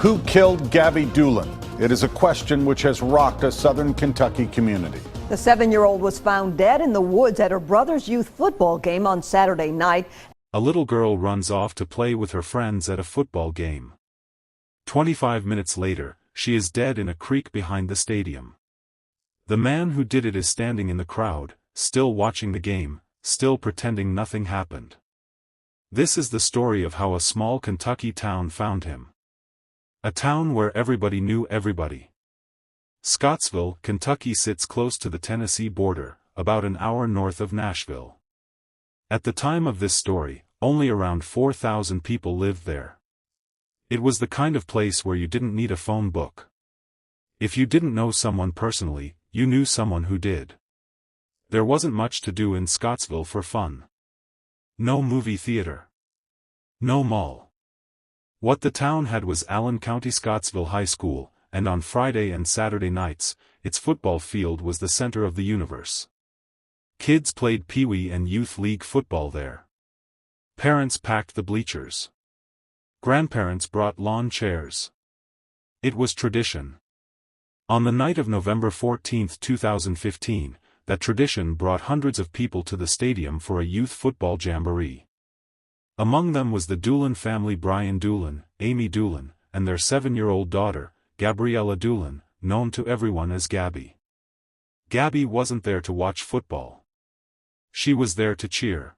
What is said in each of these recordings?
Who killed Gabby Doolin? It is a question which has rocked a southern Kentucky community. The 7-year-old was found dead in the woods at her brother's youth football game on Saturday night. A little girl runs off to play with her friends at a football game. 25 minutes later, she is dead in a creek behind the stadium. The man who did it is standing in the crowd, still watching the game, still pretending nothing happened. This is the story of how a small Kentucky town found him. A town where everybody knew everybody. Scottsville, Kentucky sits close to the Tennessee border, about an hour north of Nashville. At the time of this story, only around 4,000 people lived there. It was the kind of place where you didn't need a phone book. If you didn't know someone personally, you knew someone who did. There wasn't much to do in Scottsville for fun. No movie theater. No mall. What the town had was Allen County Scottsville High School, and on Friday and Saturday nights, its football field was the center of the universe. Kids played Pee-wee and Youth League football there. Parents packed the bleachers. Grandparents brought lawn chairs. It was tradition. On the night of November 14, 2015, that tradition brought hundreds of people to the stadium for a youth football jamboree. Among them was the Doolin family: Brian Doolin, Amy Doolin, and their 7-year-old daughter, Gabriella Doolin, known to everyone as Gabby. Gabby wasn't there to watch football. She was there to cheer.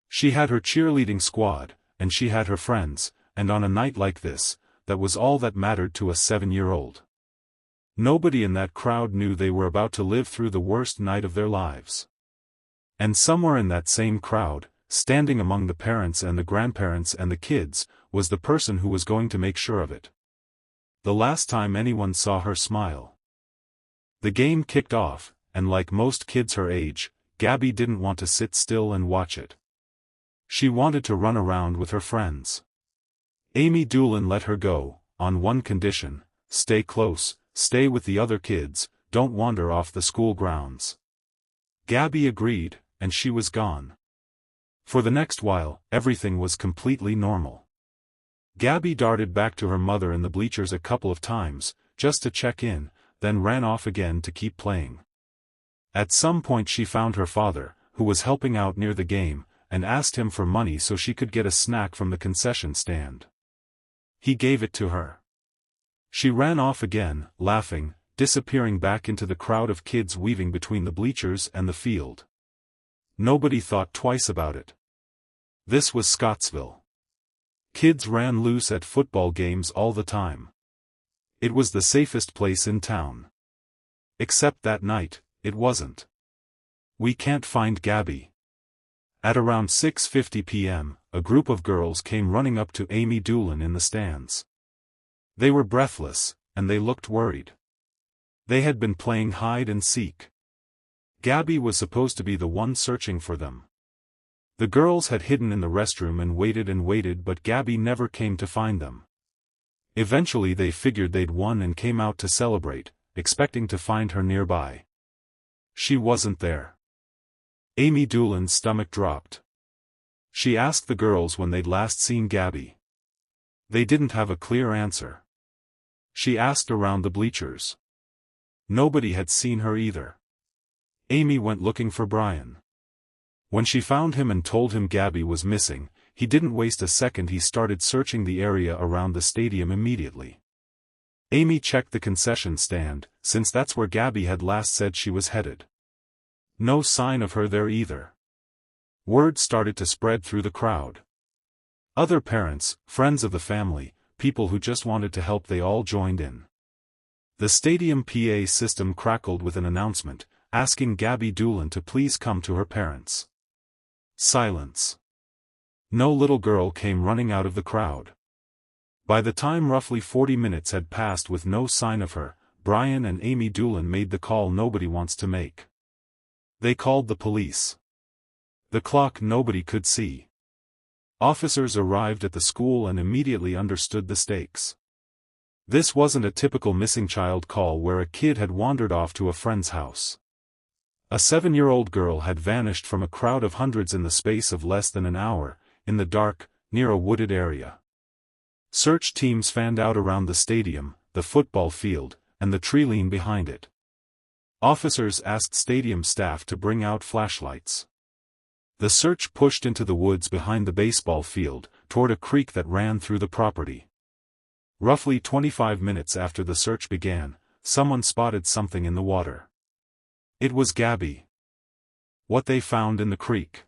She had her cheerleading squad, and she had her friends, and on a night like this, that was all that mattered to a 7-year-old. Nobody in that crowd knew they were about to live through the worst night of their lives. And somewhere in that same crowd, standing among the parents and the grandparents and the kids, was the person who was going to make sure of it. The last time anyone saw her smile. The game kicked off, and like most kids her age, Gabby didn't want to sit still and watch it. She wanted to run around with her friends. Amy Doolin let her go, on one condition: stay close, stay with the other kids, don't wander off the school grounds. Gabby agreed, and she was gone. For the next while, everything was completely normal. Gabby darted back to her mother in the bleachers a couple of times, just to check in, then ran off again to keep playing. At some point she found her father, who was helping out near the game, and asked him for money so she could get a snack from the concession stand. He gave it to her. She ran off again, laughing, disappearing back into the crowd of kids weaving between the bleachers and the field. Nobody thought twice about it. This was Scottsville. Kids ran loose at football games all the time. It was the safest place in town. Except that night, it wasn't. We can't find Gabby. At around 6:50 p.m., a group of girls came running up to Amy Doolin in the stands. They were breathless, and they looked worried. They had been playing hide and seek. Gabby was supposed to be the one searching for them. The girls had hidden in the restroom and waited, but Gabby never came to find them. Eventually they figured they'd won and came out to celebrate, expecting to find her nearby. She wasn't there. Amy Doolin's stomach dropped. She asked the girls when they'd last seen Gabby. They didn't have a clear answer. She asked around the bleachers. Nobody had seen her either. Amy went looking for Brian. When she found him and told him Gabby was missing, he didn't waste a second. He started searching the area around the stadium immediately. Amy checked the concession stand, since that's where Gabby had last said she was headed. No sign of her there either. Word started to spread through the crowd. Other parents, friends of the family, people who just wanted to help, they all joined in. The stadium PA system crackled with an announcement, asking Gabby Doolin to please come to her parents. Silence. No little girl came running out of the crowd. By the time roughly 40 minutes had passed with no sign of her, Brian and Amy Doolin made the call nobody wants to make. They called the police. The clock nobody could see. Officers arrived at the school and immediately understood the stakes. This wasn't a typical missing child call where a kid had wandered off to a friend's house. A 7-year-old girl had vanished from a crowd of hundreds in the space of less than an hour, in the dark, near a wooded area. Search teams fanned out around the stadium, the football field, and the tree line behind it. Officers asked stadium staff to bring out flashlights. The search pushed into the woods behind the baseball field, toward a creek that ran through the property. Roughly 25 minutes after the search began, someone spotted something in the water. It was Gabby. What they found in the creek.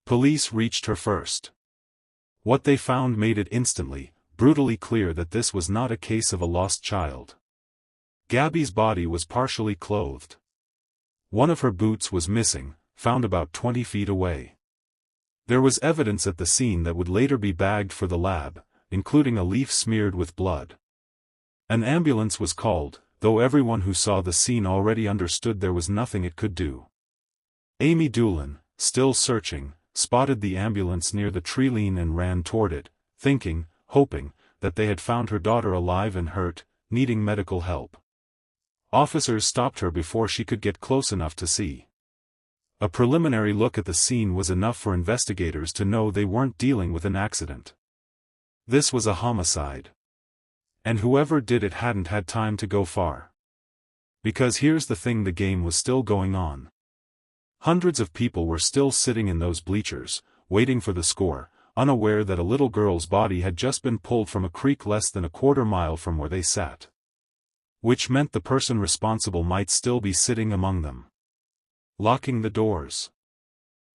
Police reached her first. What they found made it instantly, brutally clear that this was not a case of a lost child. Gabby's body was partially clothed. One of her boots was missing, found about 20 feet away. There was evidence at the scene that would later be bagged for the lab, including a leaf smeared with blood. An ambulance was called, though everyone who saw the scene already understood there was nothing it could do. Amy Doolin, still searching, spotted the ambulance near the tree line and ran toward it, thinking, hoping, that they had found her daughter alive and hurt, needing medical help. Officers stopped her before she could get close enough to see. A preliminary look at the scene was enough for investigators to know they weren't dealing with an accident. This was a homicide. And whoever did it hadn't had time to go far. Because here's the thing, the game was still going on. Hundreds of people were still sitting in those bleachers, waiting for the score, unaware that a little girl's body had just been pulled from a creek less than a quarter mile from where they sat. Which meant the person responsible might still be sitting among them. Locking the doors.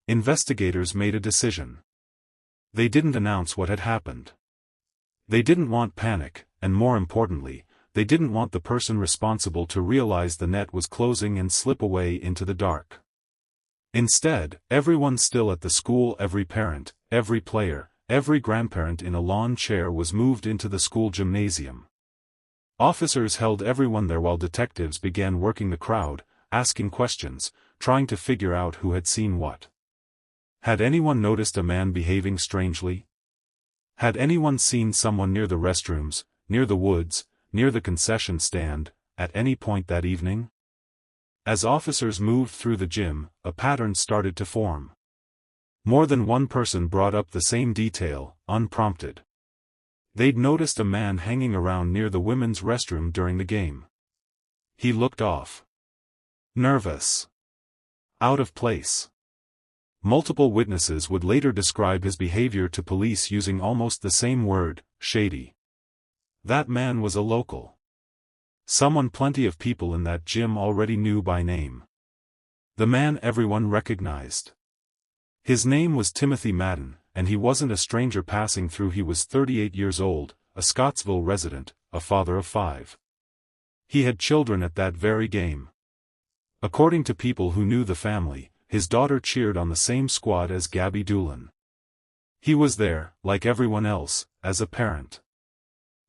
Investigators made a decision. They didn't announce what had happened. They didn't want panic, and more importantly, they didn't want the person responsible to realize the net was closing and slip away into the dark. Instead, everyone still at the school, every parent, every player, every grandparent in a lawn chair was moved into the school gymnasium. Officers held everyone there while detectives began working the crowd, asking questions, trying to figure out who had seen what. Had anyone noticed a man behaving strangely? Had anyone seen someone near the restrooms, near the woods, near the concession stand, at any point that evening? As officers moved through the gym, a pattern started to form. More than one person brought up the same detail, unprompted. They'd noticed a man hanging around near the women's restroom during the game. He looked off. Nervous. Out of place. Multiple witnesses would later describe his behavior to police using almost the same word, shady. That man was a local. Someone plenty of people in that gym already knew by name. The man everyone recognized. His name was Timothy Madden, and he wasn't a stranger passing through. He was 38 years old, a Scottsville resident, a father of 5. He had children at that very game. According to people who knew the family, his daughter cheered on the same squad as Gabby Doolin. He was there, like everyone else, as a parent.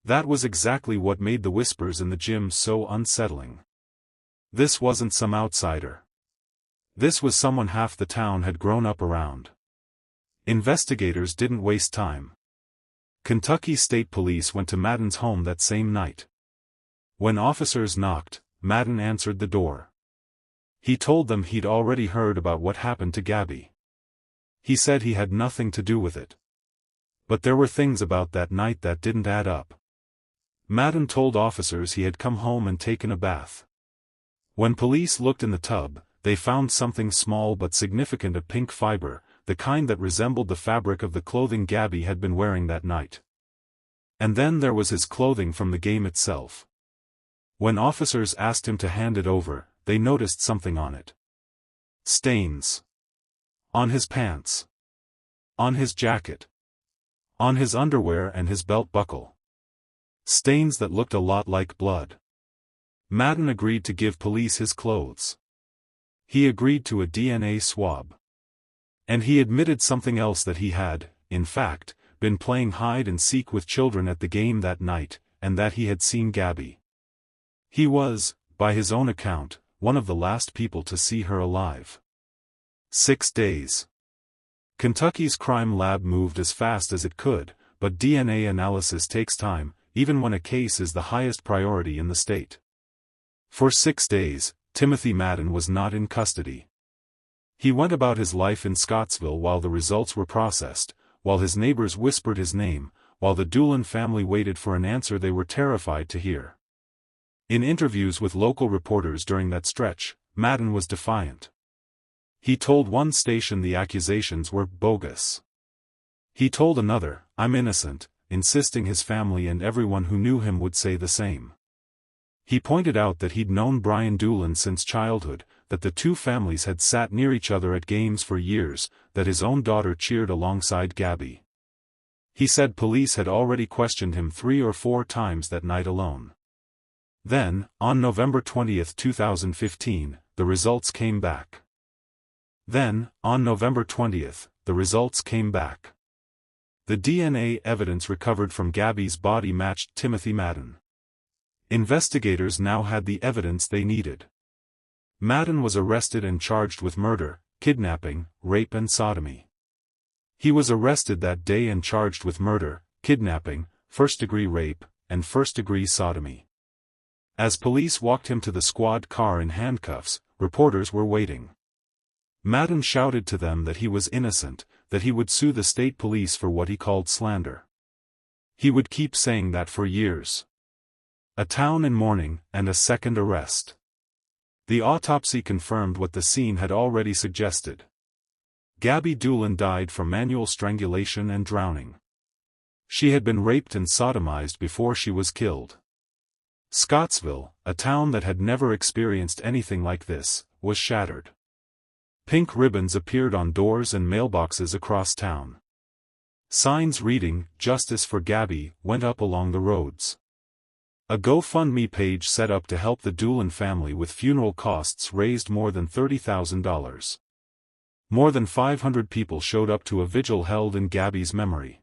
That was exactly what made the whispers in the gym so unsettling. This wasn't some outsider. This was someone half the town had grown up around. Investigators didn't waste time. Kentucky State Police went to Madden's home that same night. When officers knocked, Madden answered the door. He told them he'd already heard about what happened to Gabby. He said he had nothing to do with it. But there were things about that night that didn't add up. Madden told officers he had come home and taken a bath. When police looked in the tub, they found something small but significant, a pink fiber, the kind that resembled the fabric of the clothing Gabby had been wearing that night. And then there was his clothing from the game itself. When officers asked him to hand it over, they noticed something on it. Stains. On his pants. On his jacket. On his underwear and his belt buckle. Stains that looked a lot like blood. Madden agreed to give police his clothes. He agreed to a DNA swab. And he admitted something else, that he had, in fact, been playing hide and seek with children at the game that night, and that he had seen Gabby. He was, by his own account, one of the last people to see her alive. 6 days. Kentucky's crime lab moved as fast as it could, but DNA analysis takes time, even when a case is the highest priority in the state. For 6 days, Timothy Madden was not in custody. He went about his life in Scottsville while the results were processed, while his neighbors whispered his name, while the Doolin family waited for an answer they were terrified to hear. In interviews with local reporters during that stretch, Madden was defiant. He told one station the accusations were bogus. He told another, "I'm innocent," insisting his family and everyone who knew him would say the same. He pointed out that he'd known Brian Doolin since childhood, that the two families had sat near each other at games for years, that his own daughter cheered alongside Gabby. He said police had already questioned him 3 or 4 times that night alone. Then, on November 20, 2015, the results came back. The DNA evidence recovered from Gabby's body matched Timothy Madden. Investigators now had the evidence they needed. Madden was arrested and charged with murder, kidnapping, rape and sodomy. He was arrested that day and charged with murder, kidnapping, first-degree rape, and first-degree sodomy. As police walked him to the squad car in handcuffs, reporters were waiting. Madden shouted to them that he was innocent, that he would sue the state police for what he called slander. He would keep saying that for years. A town in mourning, and a second arrest. The autopsy confirmed what the scene had already suggested. Gabby Doolin died from manual strangulation and drowning. She had been raped and sodomized before she was killed. Scottsville, a town that had never experienced anything like this, was shattered. Pink ribbons appeared on doors and mailboxes across town. Signs reading, "Justice for Gabby," went up along the roads. A GoFundMe page set up to help the Doolin family with funeral costs raised more than $30,000. More than 500 people showed up to a vigil held in Gabby's memory.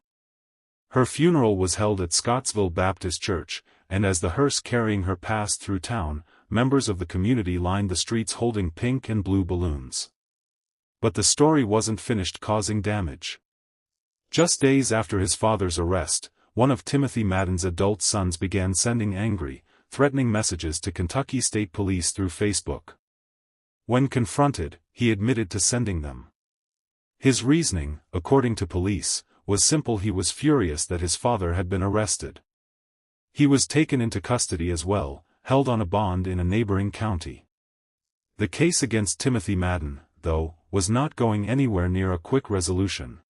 Her funeral was held at Scottsville Baptist Church, and as the hearse carrying her passed through town, members of the community lined the streets holding pink and blue balloons. But the story wasn't finished causing damage. Just days after his father's arrest, one of Timothy Madden's adult sons began sending angry, threatening messages to Kentucky State Police through Facebook. When confronted, he admitted to sending them. His reasoning, according to police, was simple: he was furious that his father had been arrested. He was taken into custody as well, held on a bond in a neighboring county. The case against Timothy Madden, though, was not going anywhere near a quick resolution.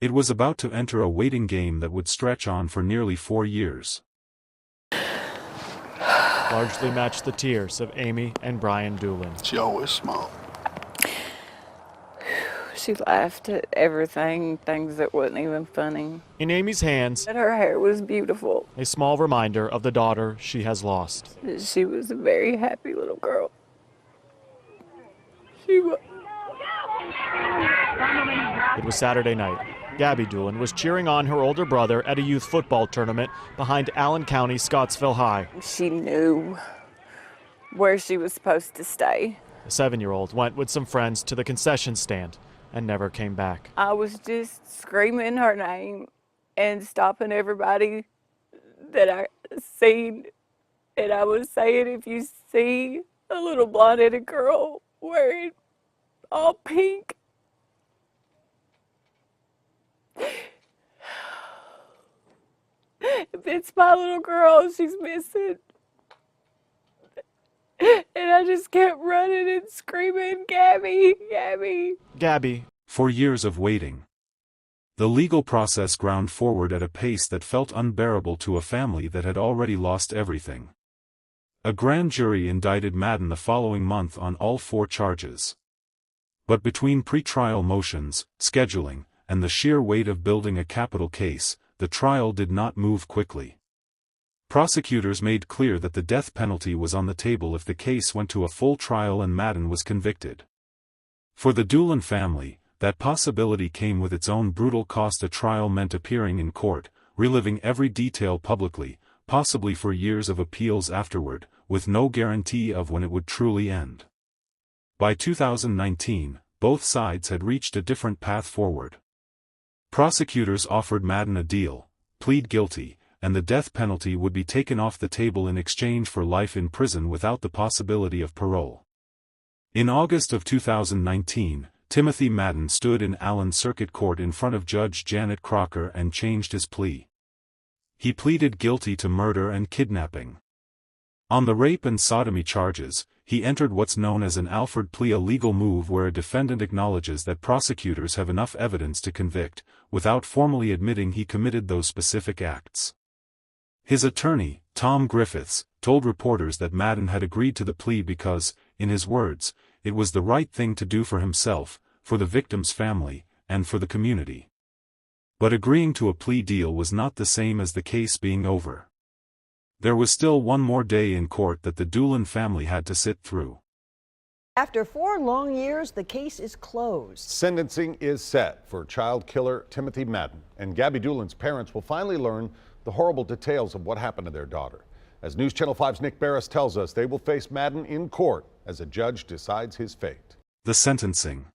It was about to enter a waiting game that would stretch on for nearly 4 years. Largely matched the tears of Amy and Brian Doolin. She always smiled. She laughed at everything, things that wasn't even funny. In Amy's hands, And her hair was beautiful. a small reminder of the daughter she has lost. She was a very happy little girl. She was. It was Saturday night. Gabby Doolin was cheering on her older brother at a youth football tournament behind Allen County Scottsville High. She knew where she was supposed to stay. The 7-year-old went with some friends to the concession stand and never came back. I was just screaming her name and stopping everybody that I seen. And I was saying, if you see a little blonde-headed girl wearing all pink, if it's my little girl, she's missing. And I just kept running and screaming, "Gabby, Gabby." Gabby, For years of waiting. The legal process ground forward at a pace that felt unbearable to a family that had already lost everything. A grand jury indicted Madden the following month on all 4 charges. But between pretrial motions, scheduling, and the sheer weight of building a capital case, the trial did not move quickly. Prosecutors made clear that the death penalty was on the table if the case went to a full trial and Madden was convicted. For the Doolin family, that possibility came with its own brutal cost. A trial meant appearing in court, reliving every detail publicly, possibly for years of appeals afterward, with no guarantee of when it would truly end. By 2019, both sides had reached a different path forward. Prosecutors offered Madden a deal: plead guilty, and the death penalty would be taken off the table in exchange for life in prison without the possibility of parole. In August of 2019, Timothy Madden stood in Allen Circuit Court in front of Judge Janet Crocker and changed his plea. He pleaded guilty to murder and kidnapping. On the rape and sodomy charges, he entered what's known as an Alford plea, a legal move where a defendant acknowledges that prosecutors have enough evidence to convict, without formally admitting he committed those specific acts. His attorney, Tom Griffiths, told reporters that Madden had agreed to the plea because, in his words, it was the right thing to do for himself, for the victim's family, and for the community. But agreeing to a plea deal was not the same as the case being over. There was still one more day in court that the Doolin family had to sit through. After 4 long years, the case is closed. Sentencing is set for child killer Timothy Madden, and Gabby Doolin's parents will finally learn the horrible details of what happened to their daughter. As News Channel 5's Nick Barris tells us, they will face Madden in court as a judge decides his fate. The sentencing.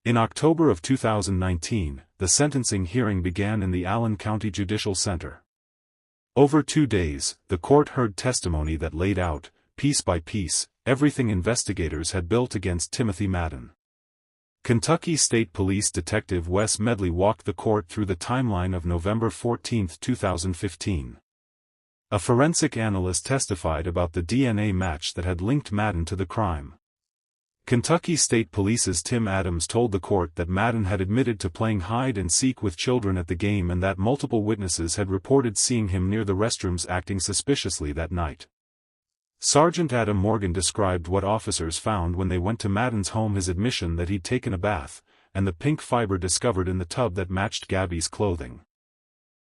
In October of 2019, the sentencing hearing began in the Allen County Judicial Center. Over 2 days, the court heard testimony that laid out, piece by piece, everything investigators had built against Timothy Madden. Kentucky State Police Detective Wes Medley walked the court through the timeline of November 14, 2015. A forensic analyst testified about the DNA match that had linked Madden to the crime. Kentucky State Police's Tim Adams told the court that Madden had admitted to playing hide-and-seek with children at the game and that multiple witnesses had reported seeing him near the restrooms acting suspiciously that night. Sergeant Adam Morgan described what officers found when they went to Madden's home: his admission that he'd taken a bath, and the pink fiber discovered in the tub that matched Gabby's clothing.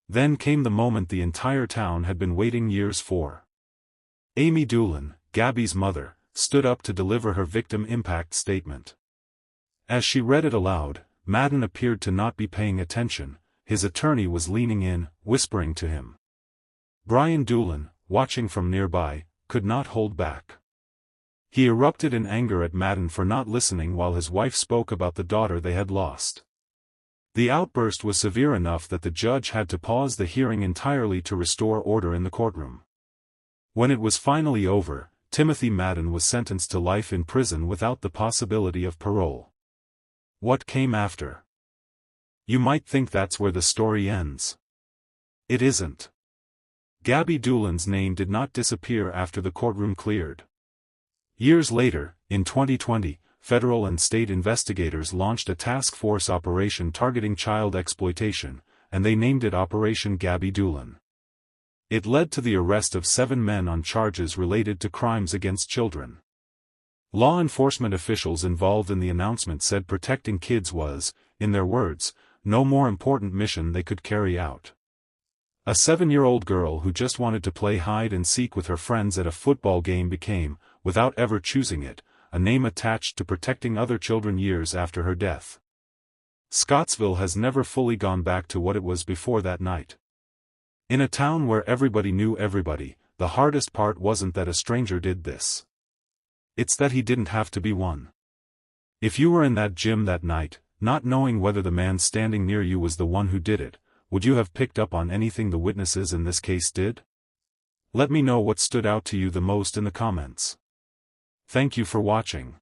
Then came the moment the entire town had been waiting years for. Amy Doolin, Gabby's mother, stood up to deliver her victim impact statement. As she read it aloud, Madden appeared to not be paying attention. His attorney was leaning in, whispering to him. Brian Doolin, watching from nearby, could not hold back. He erupted in anger at Madden for not listening while his wife spoke about the daughter they had lost. The outburst was severe enough that the judge had to pause the hearing entirely to restore order in the courtroom. When it was finally over, Timothy Madden was sentenced to life in prison without the possibility of parole. What came after? You might think that's where the story ends. It isn't. Gabby Doolin's name did not disappear after the courtroom cleared. Years later, in 2020, federal and state investigators launched a task force operation targeting child exploitation, and they named it Operation Gabby Doolin. It led to the arrest of 7 men on charges related to crimes against children. Law enforcement officials involved in the announcement said protecting kids was, in their words, no more important mission they could carry out. A 7-year-old girl who just wanted to play hide and seek with her friends at a football game became, without ever choosing it, a name attached to protecting other children years after her death. Scottsville has never fully gone back to what it was before that night. In a town where everybody knew everybody, the hardest part wasn't that a stranger did this. It's that he didn't have to be one. If you were in that gym that night, not knowing whether the man standing near you was the one who did it, would you have picked up on anything the witnesses in this case did? Let me know what stood out to you the most in the comments. Thank you for watching.